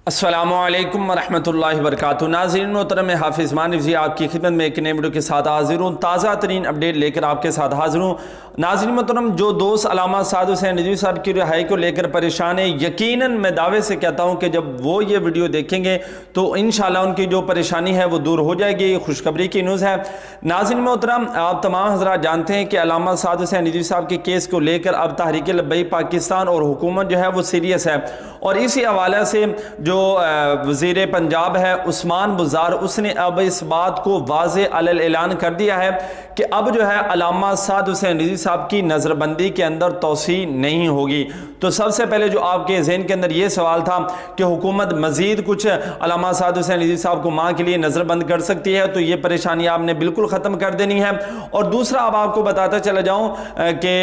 अस्सलामुअलैकुम वरहमतुल्लाहि वबरकातुहू। नाज़रीन मोहतरम, हाफिज़ मानिफ जी आपकी खिदमत में एक नए वीडियो के साथ हाजिर हूँ। ताज़ा तरीन अपडेट लेकर आपके साथ हाजिर हूँ। नाज़रीन मोहतरम, जो दोस्त अल्लामा साद हुसैन रिज़वी साहब की रिहाई को लेकर परेशान है, यकीनन मैं दावे से कहता हूँ कि जब वो ये वीडियो देखेंगे तो इंशाअल्लाह उनकी जो परेशानी है वो दूर हो जाएगी। ये खुशखबरी की न्यूज़ है। नाज़रीन मोहतरम, आप तमाम हज़रात जानते हैं कि अल्लामा साद हुसैन रिज़वी साहब के केस को लेकर अब तहरीक लब्बैक पाकिस्तान और हुकूमत जो है वो सीरियस है, और इसी हवाले से जो वज़ीर पंजाब है उस्मान बुज़ार, उसने अब इस बात को वाज़े अलल ऐलान कर दिया है कि अब जो है अल्लामा साद हुसैन रिज़वी साहब की नज़रबंदी के अंदर तोसी नहीं होगी। तो सबसे पहले जो आपके ज़हन के अंदर ये सवाल था कि हुकूमत मज़ीद कुछ अल्लामा साद हुसैन रिज़वी साहब को माँ के लिए नज़रबंद कर सकती है, तो ये परेशानी आपने बिल्कुल ख़त्म कर देनी है। और दूसरा, अब आपको बताता चला जाऊँ कि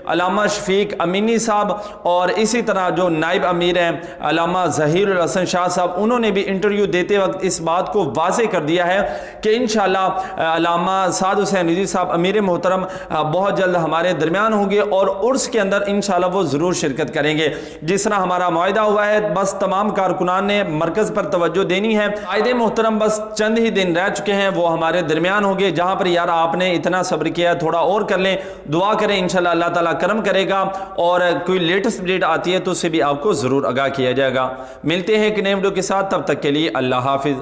अल्लामा शफीक अमीनी साहब और इसी तरह जो नायब अमीर हैं अल्लामा ज़हीरुल हसन शाह साहब, उन्होंने भी इंटरव्यू देते वक्त इस बात को वाज़े कर दिया है कि इंशाअल्लाह अल्लामा साद हुसैन रिज़वी साहब अमीर मोहतरम बहुत जल्द हमारे दरमियान होंगे और उर्स के अंदर इंशाअल्लाह वो ज़रूर शिरकत करेंगे। जिस तरह हमारा मुआहदा हुआ है, बस तमाम कारकुनान ने मरकज़ पर तवज्जो देनी है। आयदे मोहतरम बस चंद ही दिन रह चुके हैं, वो हमारे दरमियान होंगे। जहाँ पर यार आपने इतना सब्र किया है, थोड़ा और कर लें, दुआ करें, इंशाअल्लाह अल्लाह ताला करम करेगा और कोई लेटेस्ट अपडेट आती है तो उससे भी आपको ज़रूर आगाह किया जाएगा। मिलते हैं एक नए वीडियो के साथ, तब तक के लिए अल्लाह हाफिज़।